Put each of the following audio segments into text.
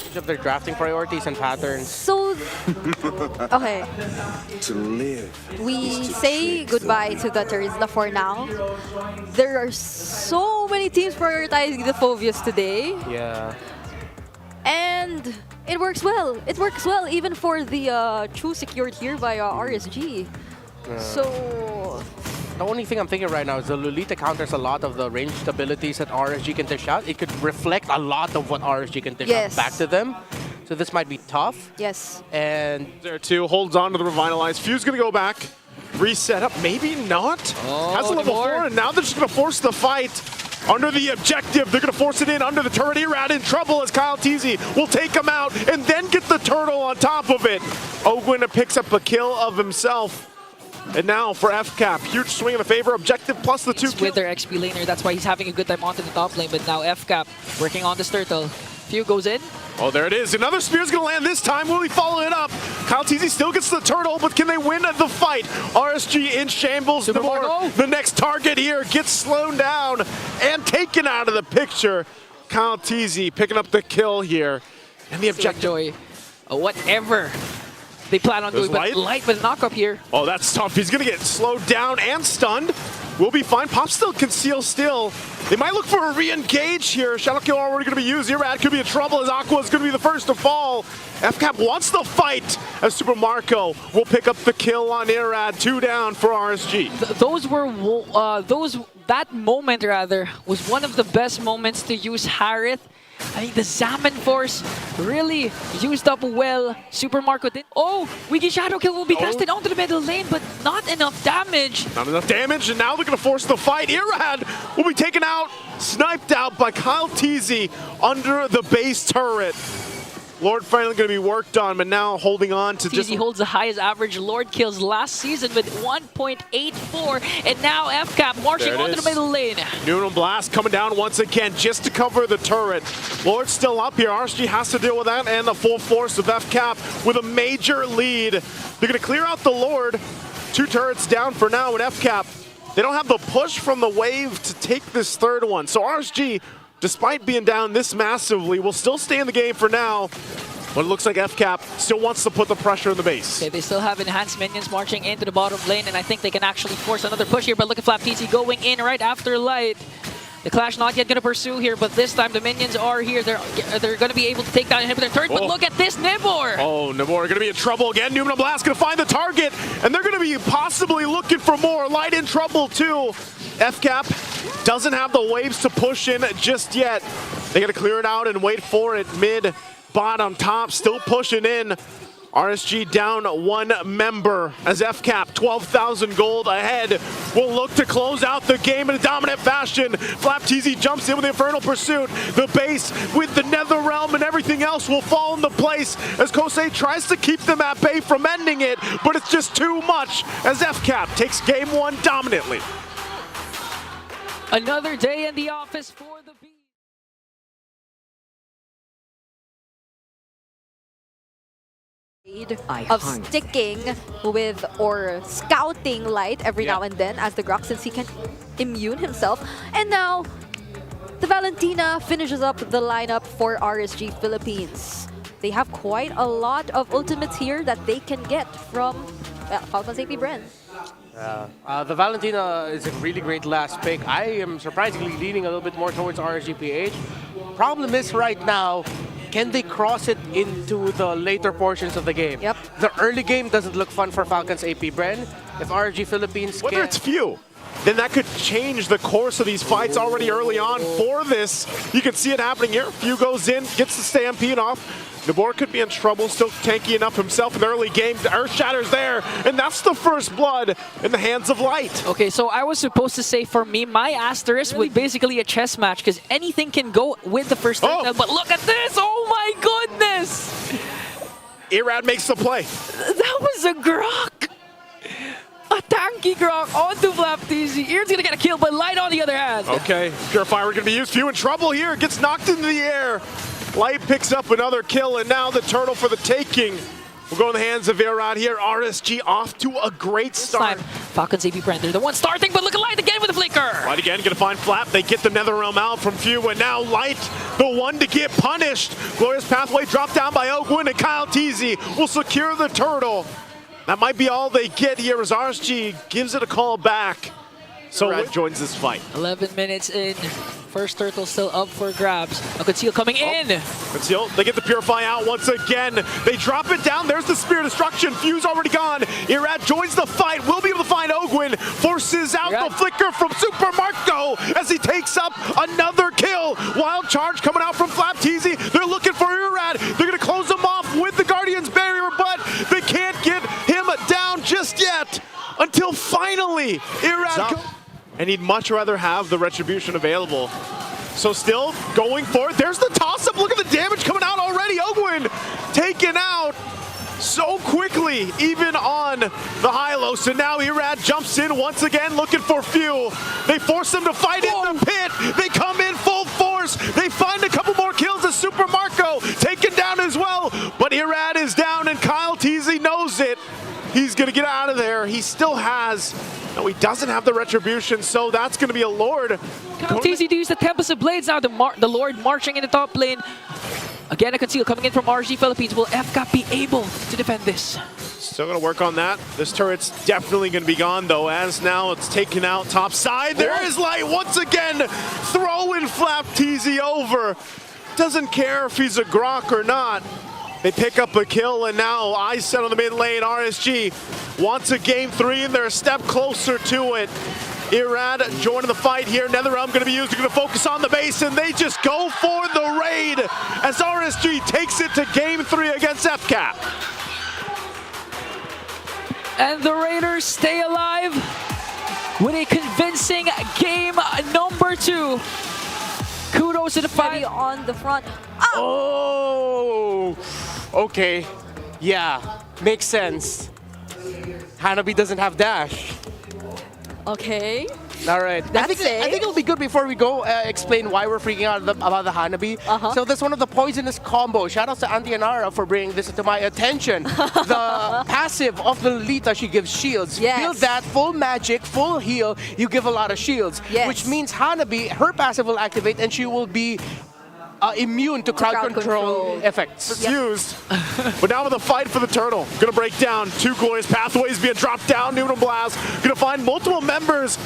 advantage of their drafting priorities and patterns. So, okay. To live. We say goodbye to the Turzla for now. There are so many teams prioritizing the Phobius today. Yeah. And it works well. It works well even for the True secured here by RSG. So... The only thing I'm thinking right now is the Lolita counters a lot of the ranged abilities that RSG can dish out. It could reflect a lot of what RSG can dish out back to them. So this might be tough. Yes. And there too, holds on to the Revitalize. Fuse gonna go back, reset up, maybe not. Has a level 4, and now they're just gonna force the fight. Under the objective, they're gonna force it in under the turret. Irad in trouble as Kyle Teasy will take him out and then get the turtle on top of it. Ogwin picks up a kill of himself. And now for FCAP, huge swing in the favor. Objective plus the 2 kills. With their XP laner, that's why he's having a good time onto the top lane. But now FCAP working on this turtle. Few goes in. Oh, there it is. Another spear's gonna land this time. Will he follow it up? Kyle Teasy still gets the turtle, but can they win the fight? RSG in shambles. The next target here gets slowed down and taken out of the picture. Kyle Teasy picking up the kill here. And the objective. Joy. Whatever they plan on doing, but light with a knock-up here. Oh, that's tough. He's gonna get slowed down and stunned. Will be fine. Pop still conceal still. They might look for a re-engage here. Shadow Kill already gonna be used. Irad could be in trouble as Aqua is gonna be the first to fall. FCAP wants the fight as Super Marco will pick up the kill on Irad. 2 down for RSG. That moment rather was one of the best moments to use Harith. I mean, the Zaman Force really used up well. Super Marco did. Oh, Wiki Shadow Kill will be casted onto the middle lane, but not enough damage. Not enough damage, and now they're going to force the fight. Irad will be taken out, sniped out by Kyle Teasy under the base turret. Lord finally going to be worked on, but now holding on to Teasy holds the highest average Lord kills last season with 1.84, and now FCAP marching onto the middle lane. Noon Blast coming down once again just to cover the turret. Lord's still up here. RSG has to deal with that, and the full force of FCAP with a major lead. They're going to clear out the Lord. 2 turrets down for now, and FCAP, they don't have the push from the wave to take this third one. So RSG, despite being down this massively, will still stay in the game for now. But it looks like FCAP still wants to put the pressure in the base. Okay, they still have enhanced minions marching into the bottom lane, and I think they can actually force another push here. But look at Flap TC going in right after Light. The Clash not yet going to pursue here, but this time the minions are here. They're going to be able to take down Inhibitor turret, but look at this Nibor! Oh, Nibor going to be in trouble again. Numenum Blast going to find the target, and they're going to be possibly looking for more. Light in trouble too. FCAP doesn't have the waves to push in just yet. They got to clear it out and wait for it. Mid, bottom, top, still pushing in. RSG down 1 member as FCAP, 12,000 gold ahead, will look to close out the game in a dominant fashion. Flap TZ jumps in with the Infernal Pursuit. The base with the Nether Realm and everything else will fall into place as Kosei tries to keep them at bay from ending it, but it's just too much as FCAP takes game 1 dominantly. Another day in the office for the Bees. Of sticking with or scouting Light every now and then as the Grok, since he can immune himself. And now the Valentina finishes up the lineup for RSG Philippines. They have quite a lot of ultimates here that they can get from Falcons AP Bren. The Valentina is a really great last pick. I am surprisingly leaning a little bit more towards RSGPH. Problem is right now, can they cross it into the later portions of the game? Yep. The early game doesn't look fun for Falcons AP Bren. If RSG Philippines Whether it's few, then that could change the course of these fights already early on for this. You can see it happening here. Few goes in, gets the Stampede off. Nabor could be in trouble, still tanky enough himself in the early game. Earth Shatter's there, and that's the first blood in the hands of Light. Okay, so I was supposed to say for me, my asterisk was basically a chess match because anything can go with the first turtle, but look at this! Oh my goodness! Irad makes the play. That was a Grok! A tanky Grok onto Flap TZ. Ear's gonna get a kill, but Light on the other hand. Okay, Purifier gonna be used. Few in trouble here, gets knocked into the air. Light picks up another kill, and now the turtle for the taking will go in the hands of Irad here. RSG off to a great start. Falcons, AB Bren, they're the one starting, but look at Light again with the flicker. Light again, gonna find Flap. They get the Netherrealm out from Few, and now Light, the one to get punished. Glorious Pathway dropped down by Ogwin, and Kyle Teasy will secure the turtle. That might be all they get here as RSG gives it a call back. So Red joins this fight. 11 minutes in. First turtle still up for grabs. A Conceal coming in. Conceal, they get the Purify out once again. They drop it down. There's the Spear Destruction. Few's already gone. Irad joins the fight. Will be able to find Ogwin. Forces out the flicker from Super Marco as he takes up another kill. Wild Charge coming out from Flap Teasy. They're looking for Irad. They're going to close him off with the Guardian's Barrier, but they can't get him down just yet until finally Irad. And he'd much rather have the Retribution available. So still going for it. There's the toss-up. Look at the damage coming out already. Ogwin taken out so quickly, even on the high-low. So now Irad jumps in once again, looking for Few. They force him to fight in the pit. They come in full force. They find a couple more kills as Super Marco taken down as well. But Irad is down, and Kyle Teasy knows it. He's going to get out of there. He still has... No, he doesn't have the Retribution, so that's going to be a Lord. Kyle Teasy to use the Tempest of Blades now. The Lord marching in the top lane. Again, a Conceal coming in from RSG Philippines. Will FCAP be able to defend this? Still going to work on that. This turret's definitely going to be gone, though, as now it's taken out top side. There is Light once again, throwing Flap Teasy over. Doesn't care if he's a Grok or not. They pick up a kill, and now eyes set on the mid lane. RSG wants a game 3, and they're a step closer to it. Irad joining the fight here. Netherrealm going to be used. They're going to focus on the base, and they just go for the raid as RSG takes it to game 3 against FCAP. And the Raiders stay alive with a convincing game number 2. Kudos to the fight on the front. Oh, okay. Yeah, makes sense. Hanabi doesn't have dash. Okay. All right. I That's think it'll be good before we go explain why we're freaking out about the Hanabi. So that's one of the poisonous combos. Shout out to Auntie Anara for bringing this to my attention. The passive of the Lolita, she gives shields. Yes. Build that, full magic, full heal, you give a lot of shields. Yes. Which means Hanabi, her passive will activate and she will be immune to crowd control effects. Used. But now with a fight for the turtle. Gonna break down 2 Glorious Pathways being dropped down. Noodle Blast. Gonna find multiple members.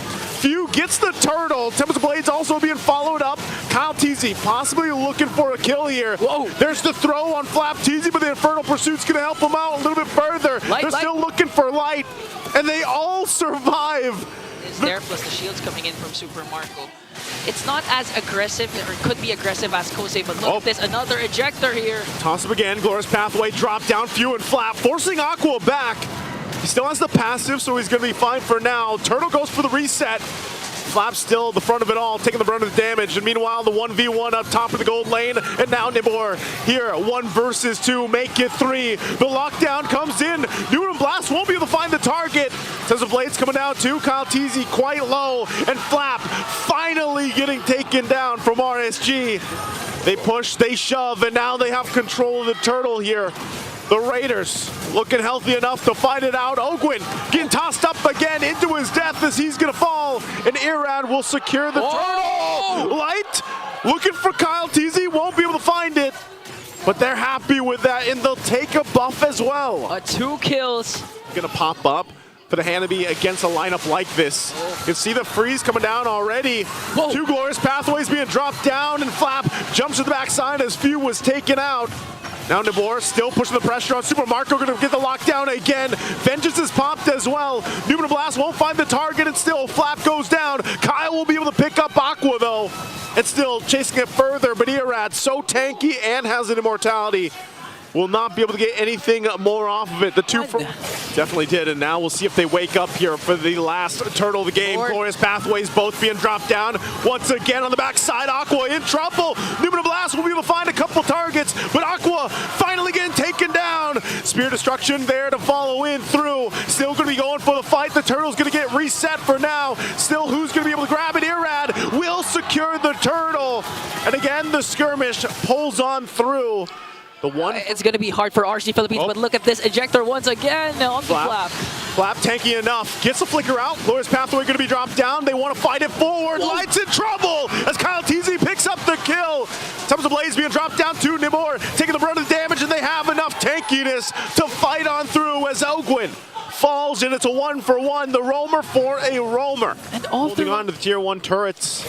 Few gets the turtle. Tempest of Blades also being followed up. Kyle Teasy possibly looking for a kill here. Whoa. There's the throw on Flap Teasy, but the Infernal Pursuit's gonna help him out a little bit further. They're still looking for Light, and they all survive. Is there, plus the shields coming in from Super Marco. It's not as aggressive, or could be aggressive as Kosei, but look at this, another ejector here. Toss up again, Glorious Pathway, drop down, Few and Flap, forcing Aqua back. He still has the passive, so he's gonna be fine for now. Turtle goes for the reset. Flap still at the front of it all, taking the brunt of the damage. And meanwhile, the 1v1 up top of the gold lane. And now Nibor here, 1 versus 2, make it 3. The lockdown comes in. Noodle Blast won't be able to find the target. Tempest of Blades coming down too. Kyle Teasy quite low. And Flap finally getting taken down from RSG. They push, they shove, and now they have control of the turtle here. The Raiders looking healthy enough to fight it out. Ogwin getting tossed up again into his death as he's gonna fall. And Irad will secure the turtle. Light looking for Kyle Teasy, won't be able to find it. But they're happy with that, and they'll take a buff as well. 2 kills. Gonna pop up for the Hanabi against a lineup like this. You can see the freeze coming down already. 2 Glorious Pathways being dropped down, and Flap jumps to the backside as Few was taken out. Now Nibor still pushing the pressure on Super Marco, gonna get the lockdown again. Vengeance is popped as well. Noodle Blast won't find the target, and still Flap goes down. Kyle will be able to pick up Aqua though, and still chasing it further, but Irad so tanky and has an immortality. Will not be able to get anything more off of it. The 2 from definitely did, and now we'll see if they wake up here for the last turtle of the game. Glorious Pathways both being dropped down. Once again on the backside, Aqua in trouble. Noodle Blast will be able to find a couple targets, but Aqua finally getting taken down. Spear Destruction there to follow in through. Still gonna be going for the fight. The turtle's gonna get reset for now. Still, who's gonna be able to grab it? Irad will secure the turtle. And again, the skirmish pulls on through. The one It's going to be hard for RSG Philippines, but look at this ejector once again on the Flap. Flap tanky enough. Gets the flicker out. Glorious Pathway going to be dropped down. They want to fight it forward. Light's in trouble as Kyle TZ picks up the kill. Tubs of Blaze being dropped down to Nibor, taking the brunt of the damage, and they have enough tankiness to fight on through as Ogwin falls, and it's a 1-for-1. The roamer for a roamer. And all holding on to the tier 1 turrets.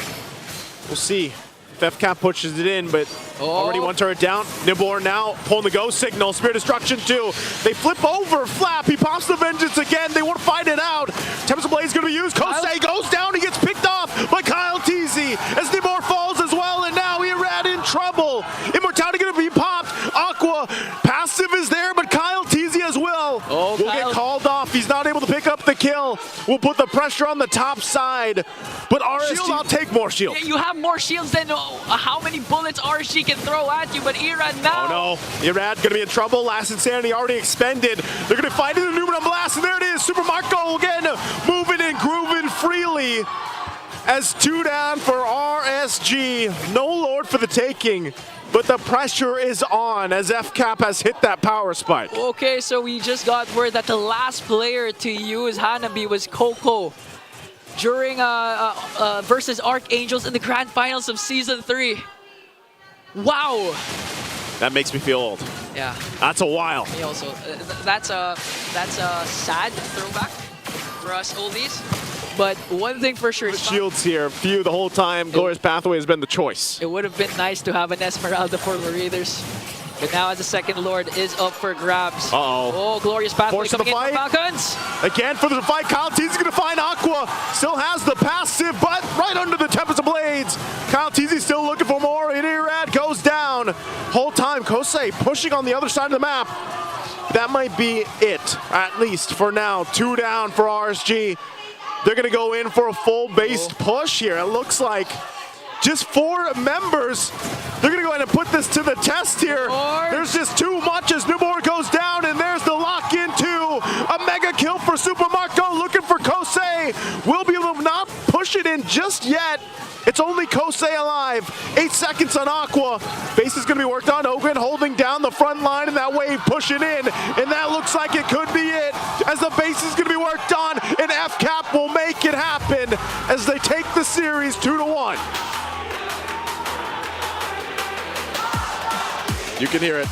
We'll see if FCAP pushes it in, but already one turret down. Nibor now pulling the go signal. Spear Destruction 2. They flip over Flap. He pops the Vengeance again. They want to fight it out. Tempest of Blaze going to be used. Kosei goes down. He gets picked off by Kyle TZ as Nibor falls as well, and now Irad in trouble. Immortality going to be popped. Aqua passive is there, but Kyle TZ as well will get called off. He's not able to pick up the kill. We'll put the pressure on the top side, but RSG, I'll take more shield. You have more shields than how many bullets RSG can throw at you, but Irad now. Oh no, Irad gonna be in trouble. Last Insanity already expended. They're gonna fight in the Numenum Blast, and there it is. Super Marco again, moving and grooving freely as 2 down for RSG. No Lord for the taking, but the pressure is on as FCAP has hit that power spike. Okay, so we just got word that the last player to use Hanabi was Coco during versus Archangels in the grand finals of Season 3. Wow. That makes me feel old. Yeah. That's a while. Me also. That's a sad throwback for us oldies. But one thing for sure, The shields here, few the whole time. Glorious Pathway has been the choice. it would have been nice to have an Esmeralda for the Raiders. But now as the second Lord is up for grabs. Oh, Glorious Pathway Force coming the in fight. for Falcons. Again for the fight, Kyle TZ is going to find Aqua. Still has the passive, but right under the Tempest of Blades. Kyle TZ still looking for more, and Irad goes down. Whole time, Kosei pushing on the other side of the map. That might be it, at least for now. 2 down for RSG. They're going to go in for a full-based push here. It looks like just 4 members. They're going to go ahead and put this to the test here. There's just too much as Nubor goes down, and there's the lock into a mega kill for Super Marco, looking for Kosei. Will be able to not push it in just yet. It's only Kosei alive. 8 seconds on Aqua. Base is going to be worked on. Ogren holding down the front line, and that wave pushing in. And that looks like it could be it, as the base is going to be worked on, and FCAP will make it happen as they take the series 2-1. You can hear it.